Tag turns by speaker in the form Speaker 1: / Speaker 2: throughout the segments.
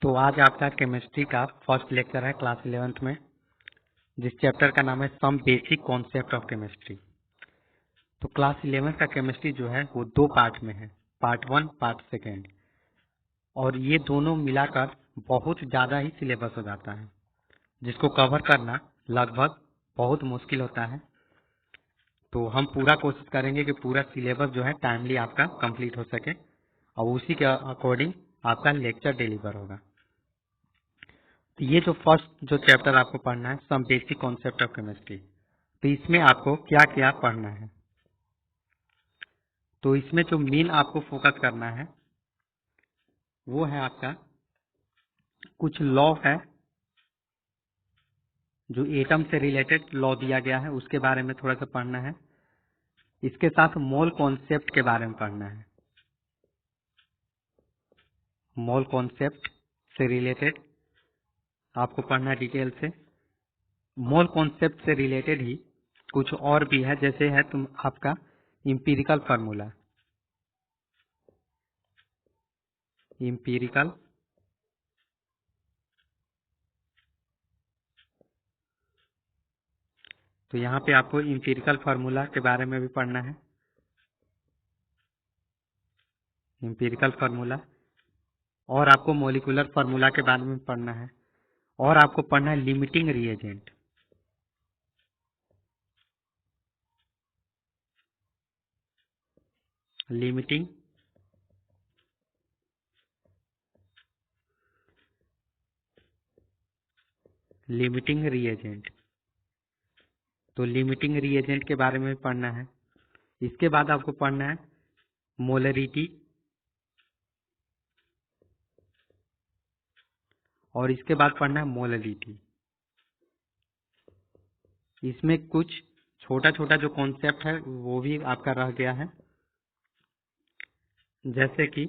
Speaker 1: तो आज आपका केमिस्ट्री का फर्स्ट लेक्चर है क्लास 11th में, जिस चैप्टर का नाम है some basic concept of chemistry. तो क्लास 11th का केमिस्ट्री जो है वो दो पार्ट में है, पार्ट 1 पार्ट 2, और ये दोनों मिलाकर बहुत ज़्यादा ही सिलेबस हो जाता है, जिसको कवर करना लगभग बहुत मुश्किल होता है। तो हम पूरा कोशिश करेंगे कि पूरा सिलेबस जो है टाइमली आपका कंप्लीट हो सके और उसी के अकॉर्डिंग आपका लेक्चर डिलीवर होगा। तो ये जो फर्स्ट जो चैप्टर आपको पढ़ना है some basic concept of chemistry, तो इसमें आपको क्या क्या पढ़ना है। तो इसमें जो मेन आपको फोकस करना है वो है आपका कुछ लॉ है, जो एटम से रिलेटेड लॉ दिया गया है उसके बारे में थोड़ा सा पढ़ना है। इसके साथ मोल कॉन्सेप्ट के बारे में पढ़ना है, मोल कॉन्सेप्ट से रिलेटेड आपको पढ़ना है डिटेल से। मोल कॉन्सेप्ट से रिलेटेड ही कुछ और भी है, जैसे है तुम आपका इम्पीरिकल फार्मूला, इम्पीरिकल तो यहाँ पे आपको इम्पीरिकल फार्मूला के बारे में भी पढ़ना है, इम्पीरिकल फार्मूला, और आपको मोलिकुलर फार्मूला के बारे में पढ़ना है, और आपको पढ़ना है limiting reagent. Limiting limiting reagent, तो लिमिटिंग रिएजेंट के बारे में भी पढ़ना है। इसके बाद आपको पढ़ना है मोलरिटी, और इसके बाद पढ़ना है मोललिटी। इसमें कुछ छोटा छोटा जो कॉन्सेप्ट है वो भी आपका रह गया है, जैसे कि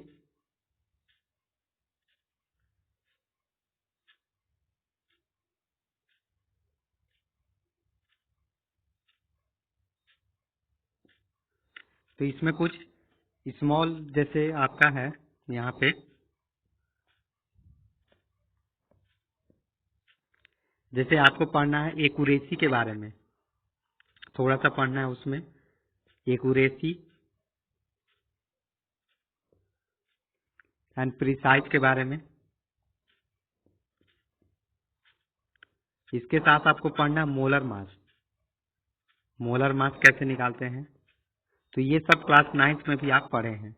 Speaker 1: तो इसमें कुछ स्मॉल जैसे आपका है यहाँ पे, जैसे आपको पढ़ना है एक्यूरेसी के बारे में, थोड़ा सा पढ़ना है उसमें एक्यूरेसी एंड प्रिसाइज के बारे में। इसके साथ आपको पढ़ना है मोलर मास, मोलर मास कैसे निकालते हैं, तो ये सब क्लास 9th में भी आप पढ़े हैं।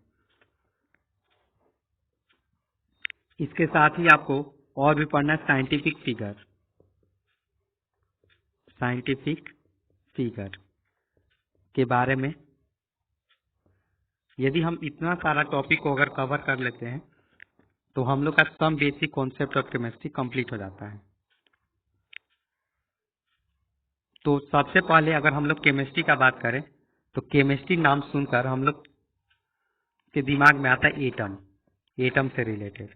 Speaker 1: इसके साथ ही आपको और भी पढ़ना है साइंटिफिक फिगर, साइंटिफिक फिगर के बारे में। यदि हम इतना सारा टॉपिक को अगर कवर कर लेते हैं तो हम लोग का some basic concept of chemistry complete हो जाता है। तो सबसे पहले अगर हम लोग केमिस्ट्री का बात करें तो केमिस्ट्री नाम सुनकर हम लोग के दिमाग में आता है एटम, एटम से रिलेटेड।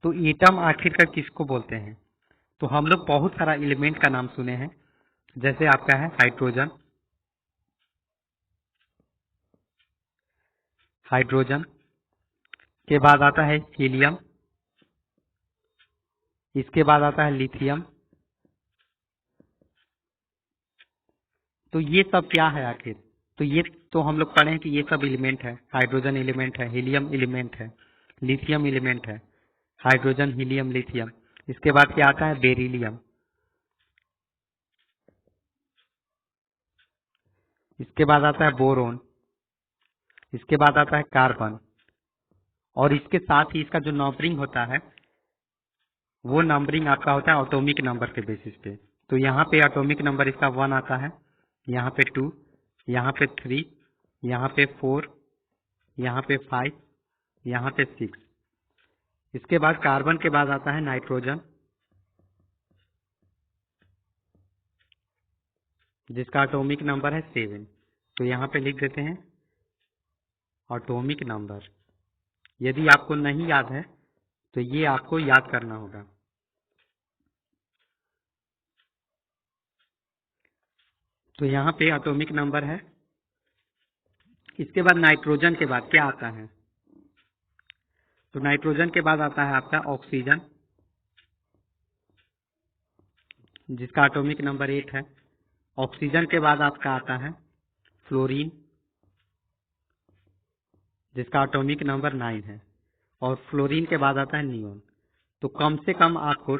Speaker 1: तो एटम आखिरकार किसको बोलते हैं, तो हम लोग बहुत सारा एलिमेंट का नाम सुने हैं, जैसे आपका है हाइड्रोजन, हाइड्रोजन के बाद आता है हीलियम, इसके बाद आता है लिथियम। तो ये सब क्या है आखिर, तो ये तो हम लोग पढ़े हैं कि ये सब एलिमेंट है, हाइड्रोजन एलिमेंट है, हीलियम एलिमेंट है, लिथियम एलिमेंट है, हाइड्रोजन हीलियम लिथियम। इसके बाद क्या आता है बेरिलियम, इसके बाद आता है बोरोन, इसके बाद आता है कार्बन, और इसके साथ ही इसका जो नंबरिंग होता है वो नंबरिंग आपका होता है एटॉमिक नंबर के बेसिस पे। तो यहाँ पे एटॉमिक नंबर इसका 1 आता है, यहाँ पे 2, यहाँ पे 3, यहाँ पे 4, यहाँ पे 5, यहाँ पे 6। इसके बाद कार्बन के बाद आता है नाइट्रोजन, जिसका एटॉमिक नंबर है 7। तो यहाँ पे लिख देते हैं एटॉमिक नंबर। यदि आपको नहीं याद है तो ये आपको याद करना होगा। तो यहाँ पे एटॉमिक नंबर है। इसके बाद नाइट्रोजन के बाद क्या आता है, तो नाइट्रोजन के बाद आता है आपका ऑक्सीजन, जिसका एटॉमिक नंबर 8 है। ऑक्सीजन के बाद आपका आता है फ्लोरीन, जिसका एटॉमिक नंबर 9 है। और फ्लोरीन के बाद आता है नियोन। तो कम से कम आपको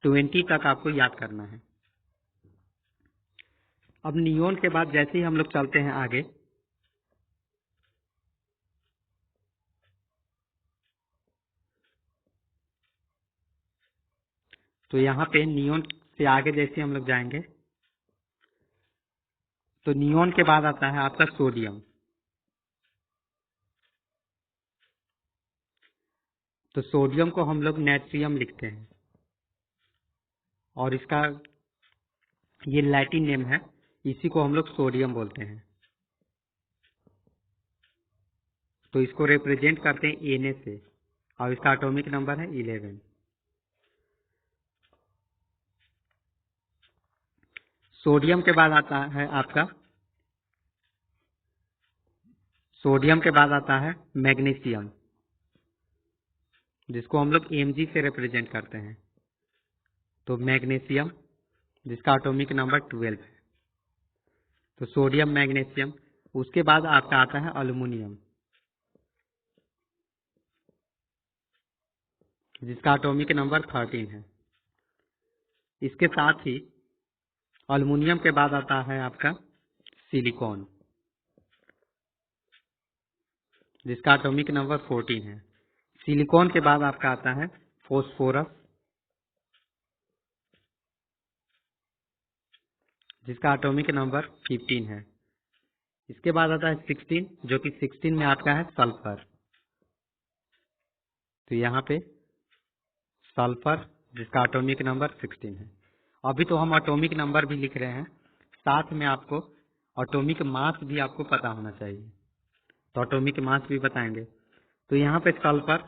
Speaker 1: 20 तक आपको याद करना है। अब नियोन के बाद जैसे ही हम लोग चलते हैं आगे, तो यहाँ पे नियोन से आगे जैसे हम लोग जाएंगे तो नियोन के बाद आता है आपका सोडियम। तो सोडियम को हम लोग नेट्रियम लिखते हैं और इसका ये लैटिन नेम है, इसी को हम लोग सोडियम बोलते हैं। तो इसको रिप्रेजेंट करते हैं Na से और इसका एटॉमिक नंबर है 11। सोडियम के बाद आता है आपका मैग्नीशियम, जिसको हम लोग Mg से रिप्रेजेंट करते हैं। तो मैग्नीशियम, जिसका एटॉमिक नंबर 12 है। तो सोडियम, मैग्नीशियम। उसके बाद आपका आता है अल्युमिनियम, जिसका एटॉमिक नंबर 13 है। इसके साथ ही अल्युमिनियम के बाद आता है आपका सिलिकॉन, जिसका एटॉमिक नंबर 14 है। सिलिकॉन के बाद आपका आता है फॉस्फोरस, जिसका एटॉमिक नंबर 15 है। इसके बाद आता है 16, जो कि 16 में आपका है सल्फर। तो यहाँ पे सल्फर, जिसका एटॉमिक नंबर 16 है। अभी तो हम एटॉमिक नंबर भी लिख रहे हैं, साथ में आपको एटॉमिक मास भी आपको पता होना चाहिए। तो एटॉमिक मास भी बताएंगे। तो यहाँ पे सल्फर,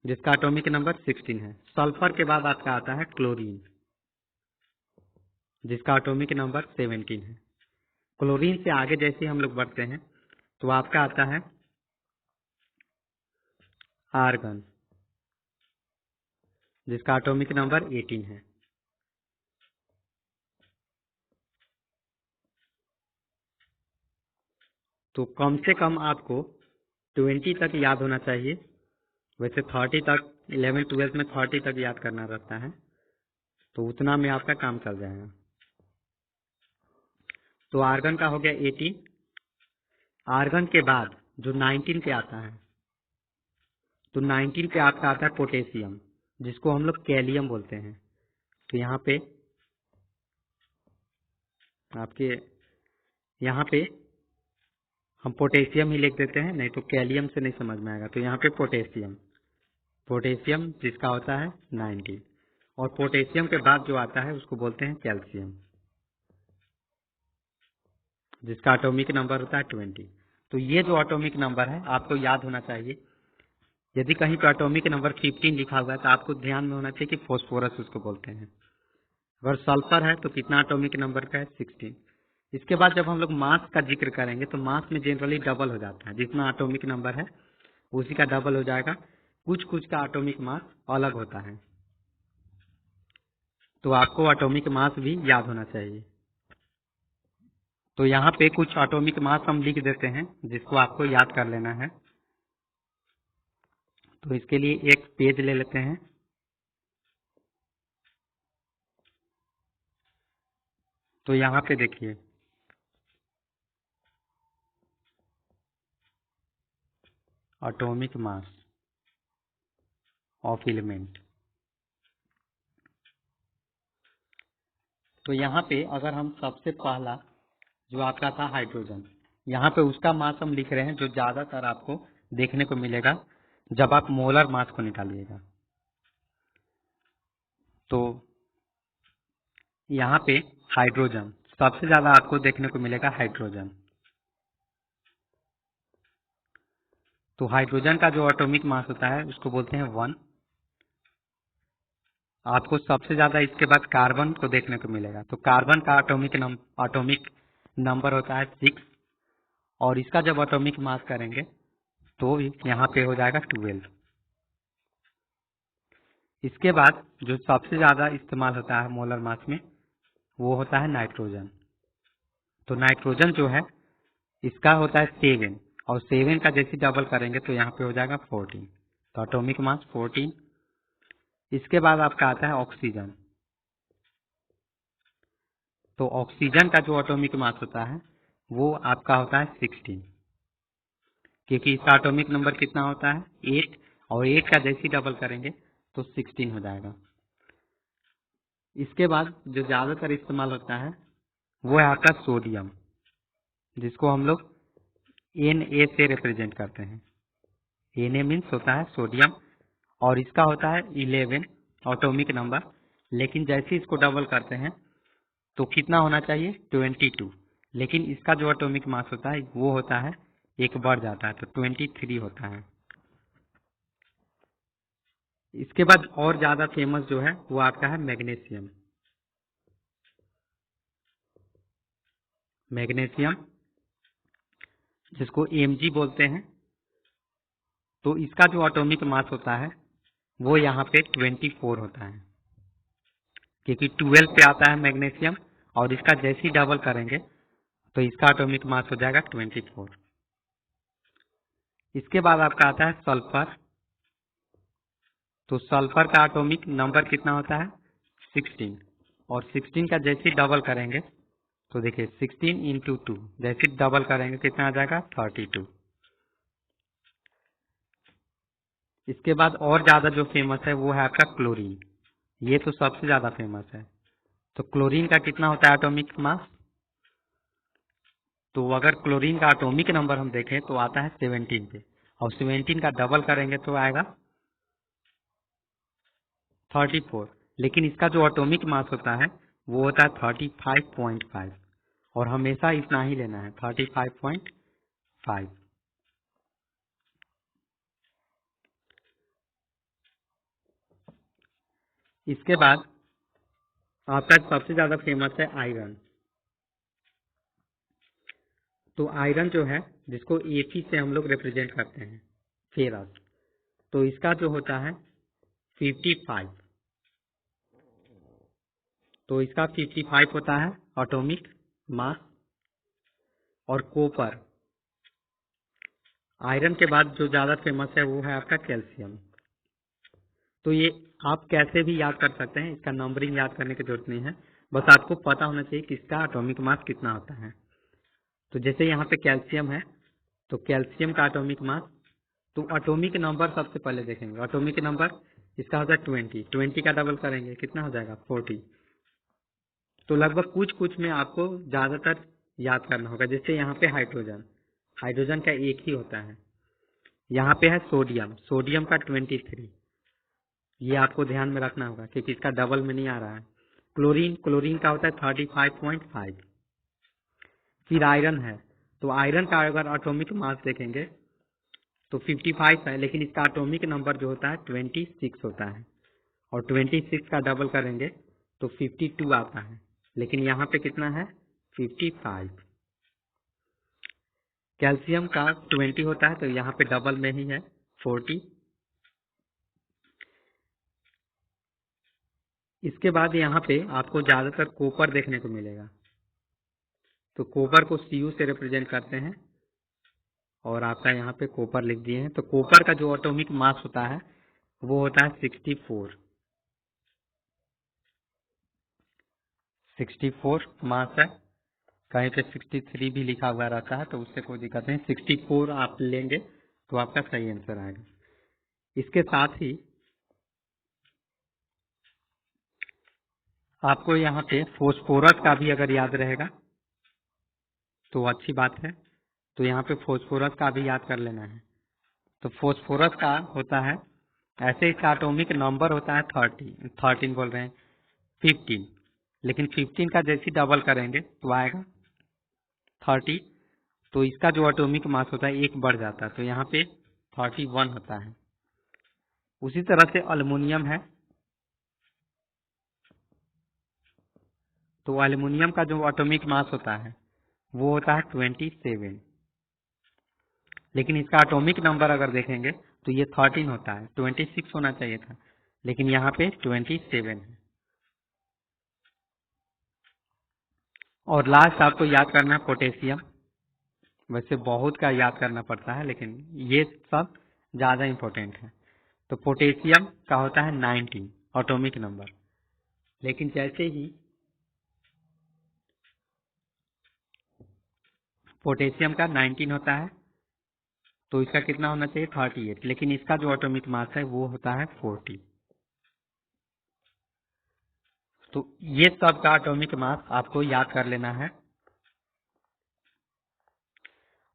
Speaker 1: जिसका एटॉमिक नंबर 16 है। सल्फर के बाद आपका आता है क्लोरीन, जिसका एटॉमिक नंबर 17 है। क्लोरीन से आगे जैसे हम लोग बढ़ते हैं तो आपका आता है आर्गन, जिसका एटॉमिक नंबर 18 है। तो कम से कम आपको 20 तक याद होना चाहिए। वैसे 30 तक 11 12 में 30 तक याद करना रहता है, तो उतना में आपका काम चल जाएगा। तो आर्गन का हो गया 18। आर्गन के बाद जो 19 पे आता है, तो 19 पे आपका आता है पोटेशियम, जिसको हम लोग कैलियम बोलते हैं। तो यहाँ पे हम पोटेशियम ही लिख देते हैं, नहीं तो कैलियम से नहीं समझ में आएगा। तो यहाँ पे पोटेशियम जिसका होता है 19। और पोटेशियम के बाद जो आता है उसको बोलते हैं कैल्शियम, जिसका एटॉमिक नंबर होता है 20। तो ये जो एटॉमिक नंबर है आपको याद होना चाहिए। यदि कहीं पर एटॉमिक नंबर 15 लिखा हुआ है तो आपको ध्यान में होना चाहिए कि फॉस्फोरस उसको बोलते हैं। अगर सल्फर है तो कितना एटॉमिक नंबर का है 16। इसके बाद जब हम लोग मास का जिक्र करेंगे तो मास में जनरली डबल हो जाता है, जितना एटॉमिक नंबर है उसी का डबल हो जाएगा। कुछ कुछ का एटॉमिक मास अलग होता है, तो आपको एटॉमिक मास भी याद होना चाहिए। तो यहाँ पे कुछ एटॉमिक मास हम लिख देते हैं जिसको आपको याद कर लेना है। तो इसके लिए एक पेज ले लेते हैं। तो यहाँ पे देखिए एटॉमिक मास ऑफ एलिमेंट। तो यहाँ पे अगर हम सबसे पहला जो आपका था हाइड्रोजन, यहाँ पे उसका मास हम लिख रहे हैं, जो ज्यादातर आपको देखने को मिलेगा जब आप मोलर मास को निकालिएगा। तो यहाँ पे हाइड्रोजन सबसे ज्यादा आपको देखने को मिलेगा हाइड्रोजन। तो हाइड्रोजन का जो एटॉमिक मास होता है उसको बोलते हैं 1। आपको सबसे ज्यादा इसके बाद कार्बन को देखने को मिलेगा। तो कार्बन का एटॉमिक नंबर होता है 6। और इसका जब एटॉमिक मास करेंगे तो यहाँ पे हो जाएगा 12। इसके बाद जो सबसे ज्यादा इस्तेमाल होता है मोलर मास में वो होता है नाइट्रोजन। तो नाइट्रोजन जो है इसका होता है 7 और 7 का जैसे डबल करेंगे तो यहाँ पे हो जाएगा 14। तो एटॉमिक मास 14। इसके बाद आपका आता है ऑक्सीजन। तो ऑक्सीजन का जो एटॉमिक मास होता है वो आपका होता है 16, क्योंकि इसका एटॉमिक नंबर कितना होता है 8 और 8 का जैसे डबल करेंगे तो 16 हो जाएगा। इसके बाद जो ज्यादातर इस्तेमाल होता है वो है आपका सोडियम, जिसको हम लोग Na से रिप्रेजेंट करते हैं। Na मीन्स होता है सोडियम और इसका होता है 11 एटॉमिक नंबर, लेकिन जैसे इसको डबल करते हैं तो कितना होना चाहिए 22, लेकिन इसका जो एटॉमिक मास होता है वो होता है एक बढ़ जाता है तो 23 होता है। इसके बाद और ज्यादा फेमस जो है वो आपका है मैग्नीशियम। मैग्नीशियम जिसको Mg बोलते हैं, तो इसका जो एटॉमिक मास होता है वो यहाँ पे 24 होता है, क्योंकि 12 पे आता है मैग्नीशियम और इसका जैसे ही डबल करेंगे तो इसका एटॉमिक मास हो जाएगा 24। इसके बाद आपका आता है सल्फर। तो सल्फर का एटॉमिक नंबर कितना होता है 16 और 16 का जैसे ही डबल करेंगे तो देखिए 16 इंटू 2 जैसे डबल करेंगे कितना आ जाएगा 32। इसके बाद और ज्यादा जो फेमस है वो है आपका क्लोरीन। ये तो सबसे ज्यादा फेमस है। तो क्लोरीन का कितना होता है एटॉमिक मास, तो अगर क्लोरीन का एटॉमिक नंबर हम देखें तो आता है 17 पे और 17 का डबल करेंगे तो आएगा 34, लेकिन इसका जो एटॉमिक मास होता है वो होता है 35.5 और हमेशा इतना ही लेना है 35.5। इसके बाद आपका सबसे ज्यादा फेमस है आयरन। तो आयरन जो है जिसको Fe से हम लोग रिप्रेजेंट करते हैं फेरस, तो इसका जो होता है 55, तो इसका 55 होता है एटॉमिक मास। और कॉपर, आयरन के बाद जो ज्यादा फेमस है वो है आपका कैल्शियम। तो ये आप कैसे भी याद कर सकते हैं, इसका नंबरिंग याद करने की जरूरत नहीं है, बस आपको पता होना चाहिए कि इसका एटॉमिक मास कितना होता है। तो जैसे यहाँ पे कैल्शियम है तो कैल्शियम का एटॉमिक मास, तो एटॉमिक नंबर सबसे पहले देखेंगे। एटॉमिक नंबर इसका होता है 20 का डबल करेंगे कितना हो जाएगा 40। तो लगभग कुछ कुछ में आपको ज्यादातर याद करना होगा। जैसे यहाँ पे हाइड्रोजन, हाइड्रोजन का एक ही होता है। यहाँ पे है सोडियम, सोडियम का 23, ये आपको ध्यान में रखना होगा क्योंकि इसका डबल में नहीं आ रहा है। क्लोरीन, क्लोरीन का होता है 35.5। फिर आयरन है, तो आयरन का अगर एटॉमिक मास देखेंगे तो 55 है, लेकिन इसका एटॉमिक नंबर जो होता है 26 होता है और 26 का डबल करेंगे तो 52 आता है, लेकिन यहाँ पे कितना है 55। कैल्शियम का 20 होता है तो यहाँ पे डबल में ही है 40। इसके बाद यहाँ पे आपको ज्यादातर कॉपर देखने को मिलेगा, तो कॉपर को Cu से रिप्रेजेंट करते हैं और आपका यहाँ पे कॉपर लिख दिए हैं। तो कॉपर का जो एटॉमिक मास होता है वो होता है 64, 64 मास है। कहीं पे 63 भी लिखा हुआ रहता है तो उससे कोई दिक्कत नहीं, 64 आप लेंगे तो आपका सही आंसर आएगा। इसके साथ ही आपको यहाँ पे फोस्फोरस का भी अगर याद रहेगा तो अच्छी बात है, तो यहाँ पे फोस्फोरस का भी याद कर लेना है। तो फोस्फोरस का होता है, ऐसे इसका एटॉमिक नंबर होता है 13 बोल रहे हैं 15, लेकिन 15 का जैसे डबल करेंगे तो आएगा 30। तो इसका जो एटॉमिक मास होता है एक बढ़ जाता है तो यहाँ पे 31 होता है। उसी तरह से अल्युमिनियम है, तो अल्युमिनियम का जो एटॉमिक मास होता है वो होता है 27, लेकिन इसका एटॉमिक नंबर अगर देखेंगे तो ये 13 होता है, 26 होना चाहिए था, लेकिन यहाँ पे 27 है। और लास्ट आपको याद करना है पोटेशियम। वैसे बहुत का याद करना पड़ता है, लेकिन ये सब ज्यादा इंपॉर्टेंट है। तो पोटेशियम का होता है 19 एटॉमिक नंबर, लेकिन जैसे ही पोटेशियम का 19 होता है तो इसका कितना होना चाहिए 38, लेकिन इसका जो एटॉमिक मास है वो होता है 40। तो ये सब का एटॉमिक मास आपको याद कर लेना है।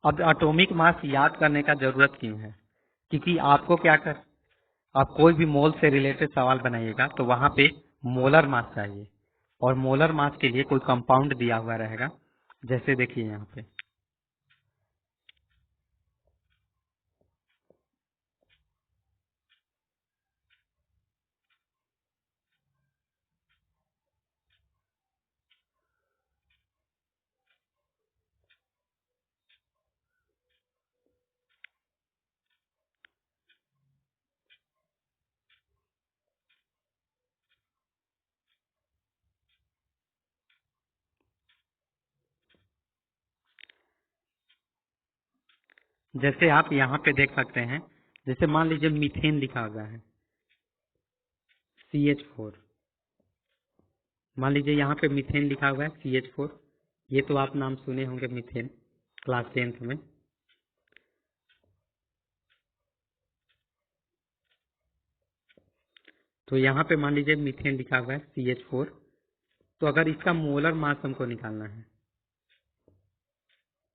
Speaker 1: अब एटॉमिक मास याद करने का जरूरत क्यों है? क्योंकि आपको क्या कर आप कोई भी मोल से रिलेटेड सवाल बनाइएगा तो वहां पे मोलर मास चाहिए, और मोलर मास के लिए कोई कंपाउंड दिया हुआ रहेगा। जैसे देखिए यहाँ पे जैसे आप यहाँ पे देख सकते हैं, जैसे मान लीजिए मीथेन लिखा हुआ है CH4। मान लीजिए यहाँ पे मीथेन लिखा हुआ है CH4। ये तो आप नाम सुने होंगे मीथेन क्लास 10th में। तो यहाँ पे मान लीजिए मीथेन लिखा हुआ है CH4। तो अगर इसका मोलर मास हमको निकालना है,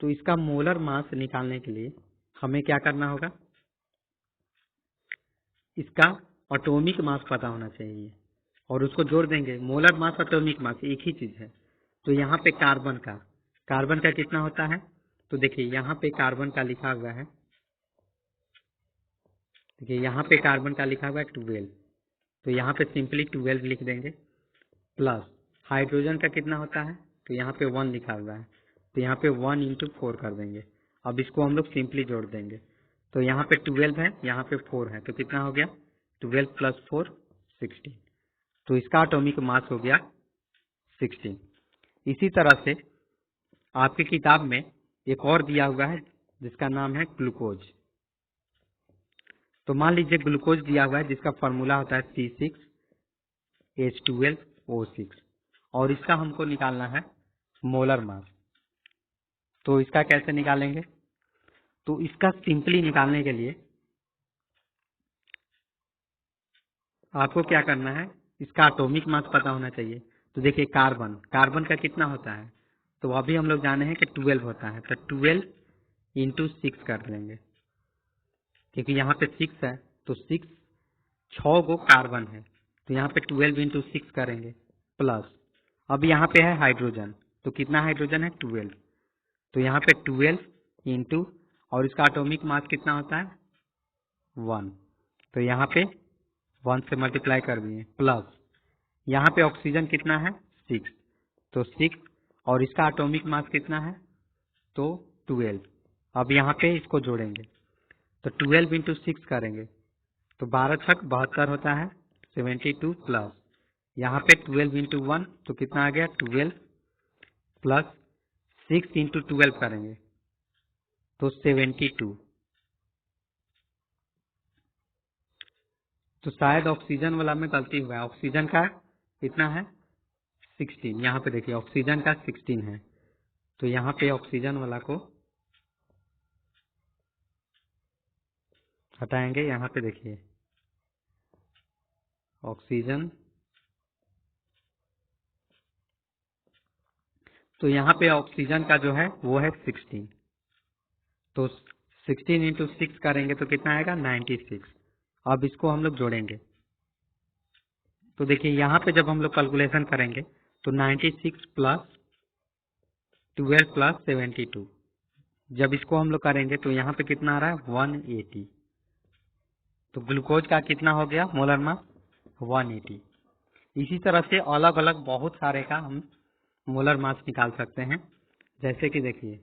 Speaker 1: तो इसका मोलर मास निकालने के लिए हमें क्या करना होगा? इसका एटॉमिक मास पता होना चाहिए और उसको जोड़ देंगे। मोलर मास एटॉमिक मास एक ही चीज है। तो यहाँ पे कार्बन का कितना होता है? तो देखिए यहाँ पे कार्बन का लिखा हुआ है, देखिए यहाँ पे कार्बन का लिखा हुआ है 12। तो यहाँ पे सिंपली 12 लिख देंगे, प्लस हाइड्रोजन का कितना होता है? तो यहाँ पे 1 लिखा हुआ है, तो यहाँ पे 1 इंटू 4 कर देंगे। अब इसको हम लोग सिंपली जोड़ देंगे। तो यहाँ पे 12 है, यहाँ पे 4 है, तो कितना हो गया? 12 प्लस 4 16। तो इसका एटॉमिक मास हो गया 16। इसी तरह से आपकी किताब में एक और दिया हुआ है जिसका नाम है ग्लूकोज। तो मान लीजिए ग्लूकोज दिया हुआ है जिसका फॉर्मूला होता है C6H12O6, और इसका हमको निकालना है मोलर मास। तो इसका कैसे निकालेंगे? तो इसका सिंपली निकालने के लिए आपको क्या करना है? इसका एटॉमिक मास पता होना चाहिए। तो देखिए कार्बन का कितना होता है? तो अभी हम लोग जाने हैं कि 12 होता है, तो 12 इंटू 6 कर लेंगे, क्योंकि यहाँ पे 6 है। तो 6 गो कार्बन है, तो यहाँ पे 12 इंटू 6 करेंगे, प्लस अब यहाँ पे है हाइड्रोजन। तो कितना हाइड्रोजन है? 12। तो यहाँ पे 12 इंटू, और इसका एटॉमिक मास कितना होता है? 1। तो यहाँ पे 1 से मल्टीप्लाई कर दिए, प्लस यहाँ पे ऑक्सीजन कितना है? 6। तो 6, और इसका एटॉमिक मास कितना है? तो 12। अब यहाँ पे इसको जोड़ेंगे, तो 12 इंटू 6 करेंगे, तो 12 छक 72 होता है, 72, प्लस यहाँ पे 12 इंटू 1, तो कितना आ गया? 12, प्लस 6 इंटू 12 करेंगे तो 72। तो शायद ऑक्सीजन वाला में गलती हुआ है, ऑक्सीजन का कितना है? 16। यहाँ पे देखिए ऑक्सीजन का 16 है, तो यहाँ पे ऑक्सीजन वाला को हटाएंगे। यहाँ पे देखिए ऑक्सीजन, तो यहाँ पे ऑक्सीजन का जो है वो है 16। तो 16 इंटू 6 करेंगे तो कितना आएगा? 96। अब इसको हम लोग जोड़ेंगे, तो देखिए यहाँ पे जब हम लोग कैलकुलेशन करेंगे तो 96 प्लस 12 प्लस 72, जब इसको हम लोग करेंगे तो यहाँ पे कितना आ रहा है? 180। तो ग्लूकोज का कितना हो गया मोलर मास? 180। इसी तरह से अलग अलग बहुत सारे का हम मोलर मास निकाल सकते हैं। जैसे कि देखिए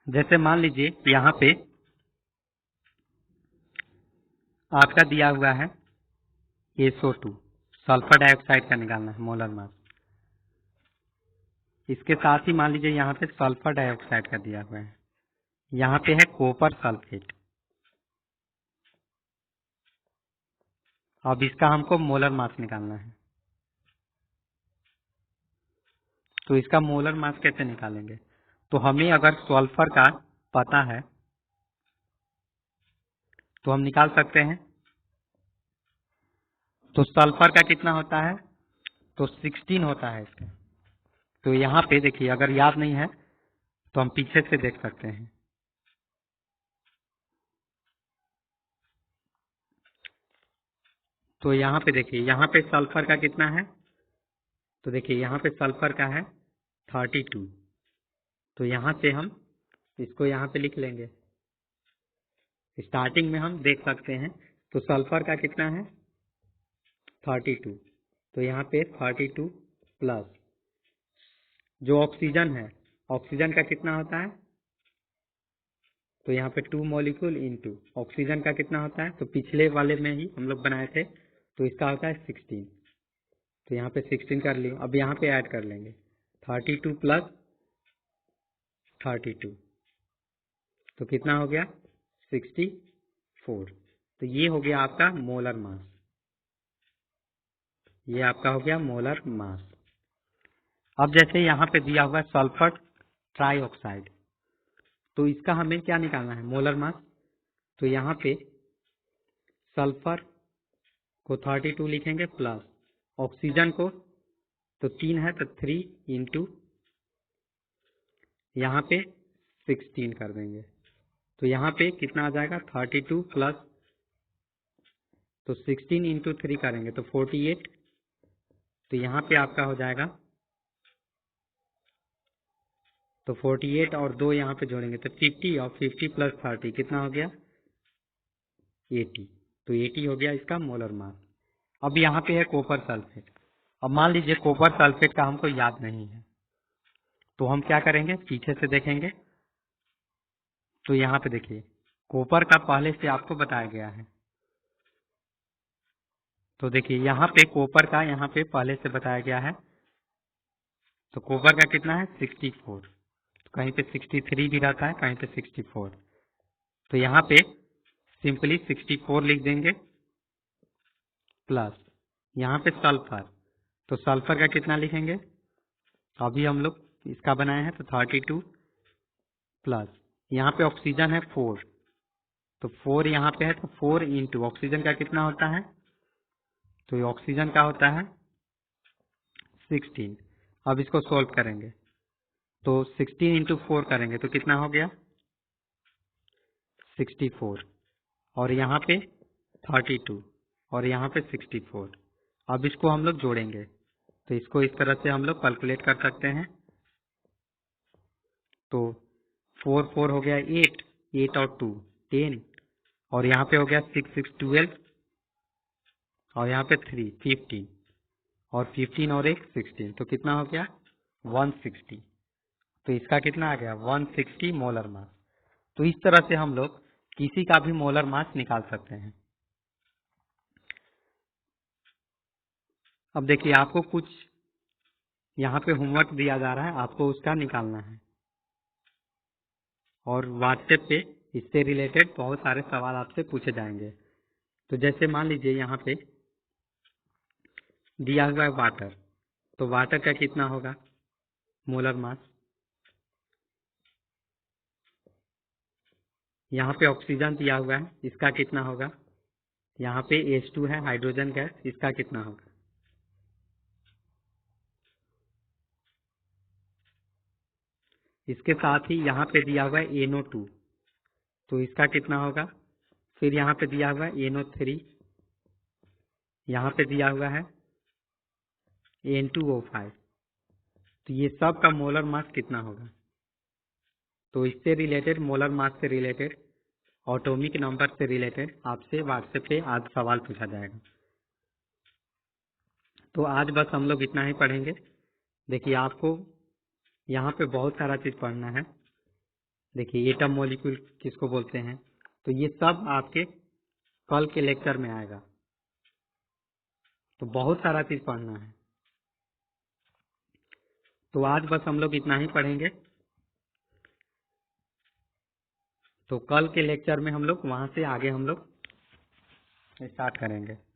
Speaker 1: जैसे मान लीजिए यहाँ पे आपका दिया हुआ है SO2, सल्फर डाइऑक्साइड का निकालना है मोलर मास। इसके साथ ही मान लीजिए यहाँ पे सल्फर डाइऑक्साइड का दिया हुआ है, यहाँ पे है कॉपर सल्फेट। अब इसका हमको मोलर मास निकालना है। तो इसका मोलर मास कैसे निकालेंगे? तो हमें अगर सल्फर का पता है तो हम निकाल सकते हैं। तो सल्फर का कितना होता है? तो 16 होता है इसका। तो यहाँ पे देखिए, अगर याद नहीं है तो हम पीछे से देख सकते हैं। तो यहाँ पे देखिए, यहाँ पे सल्फर का कितना है? तो देखिए यहाँ पे सल्फर का है 32। तो यहाँ से हम इसको यहाँ पे लिख लेंगे। स्टार्टिंग में हम देख सकते हैं। तो सल्फर का कितना है? 32। तो यहाँ पे 32 प्लस जो ऑक्सीजन है, ऑक्सीजन का कितना होता है? तो यहाँ पे 2 मॉलिक्यूल इनटू ऑक्सीजन का कितना होता है? तो पिछले वाले में ही हम लोग बनाए थे, तो इसका होता है 16। तो यहाँ पे 16 कर लिए। अब यहाँ पे ऐड कर लेंगे 32 प्लस 32, तो कितना हो गया? 64। तो ये हो गया आपका मोलर मास। ये आपका हो गया मोलर मास। अब जैसे यहाँ पे दिया हुआ है सल्फर ट्राइऑक्साइड, तो इसका हमें क्या निकालना है? Molar mass. तो यहाँ पे सल्फर को 32 लिखेंगे प्लस ऑक्सीजन को, तो 3 है तो 3 इंटू यहाँ पे 16 कर देंगे। तो यहाँ पे कितना आ जाएगा? 32 प्लस, तो 16 इंटू 3 करेंगे तो 48। तो यहाँ पे आपका हो जाएगा, तो 48 और 2 यहाँ पे जोड़ेंगे तो 50, और 50 प्लस 30 कितना हो गया? 80। तो 80 हो गया इसका मोलर मास। अब यहाँ पे है कॉपर सल्फेट। अब मान लीजिए कॉपर सल्फेट का हमको याद नहीं है, तो हम क्या करेंगे? पीछे से देखेंगे। तो यहाँ पे देखिए, कॉपर का पहले से आपको बताया गया है। तो देखिए यहाँ पे कॉपर का यहाँ पे पहले से बताया गया है। तो कॉपर का कितना है? 64। तो कहीं पे 63 भी रहता है, कहीं पे 64। तो यहाँ पे सिंपली 64 लिख देंगे प्लस यहाँ पे सल्फर। तो सल्फर का कितना लिखेंगे? अभी हम लोग इसका बनाए हैं, तो 32 प्लस यहाँ पे ऑक्सीजन है 4, तो 4 यहाँ पे है, तो 4 इंटू ऑक्सीजन का कितना होता है? तो ये ऑक्सीजन का होता है 16। अब इसको सॉल्व करेंगे तो 16 इंटू 4 करेंगे तो कितना हो गया? 64। और यहाँ पे 32 और यहाँ पे 64। अब इसको हम लोग जोड़ेंगे, तो इसको इस तरह से हम लोग कैलकुलेट कर सकते हैं। तो 4 4 हो गया 8, 8 और 2 10, और यहाँ पे हो गया 6 6 12, और यहाँ पे 3 15, और 15 और 1 16, तो कितना हो गया? 160। तो इसका कितना आ गया? 160 मोलर मास। तो इस तरह से हम लोग किसी का भी मोलर मास निकाल सकते हैं। अब देखिए, आपको कुछ यहाँ पे होमवर्क दिया जा रहा है, आपको उसका निकालना है। और व्हाट्सएप पे इससे रिलेटेड बहुत सारे सवाल आपसे पूछे जाएंगे। तो जैसे मान लीजिए यहाँ पे दिया हुआ है वाटर, तो वाटर का कितना होगा मोलर मास? यहाँ पे ऑक्सीजन दिया हुआ है, इसका कितना होगा? यहाँ पे H2 है हाइड्रोजन गैस, इसका कितना होगा? इसके साथ ही यहाँ पे दिया हुआ है NO2, तो इसका कितना होगा? फिर यहाँ पे दिया हुआ है NO3, यहाँ पे दिया हुआ है N2O5। तो ये सब का मोलर मास कितना होगा? तो इससे रिलेटेड, मोलर मास से रिलेटेड, एटॉमिक नंबर से रिलेटेड आपसे व्हाट्सएप पे आज सवाल पूछा जाएगा। तो आज बस हम लोग इतना ही पढ़ेंगे। देखिए, आपको यहाँ पे बहुत सारा चीज पढ़ना है। देखिए, एटम मॉलिक्यूल किसको बोलते हैं, तो ये सब आपके कल के लेक्चर में आएगा। तो बहुत सारा चीज पढ़ना है। तो आज बस हम लोग इतना ही पढ़ेंगे। तो कल के लेक्चर में हम लोग वहां से आगे हम लोग स्टार्ट करेंगे।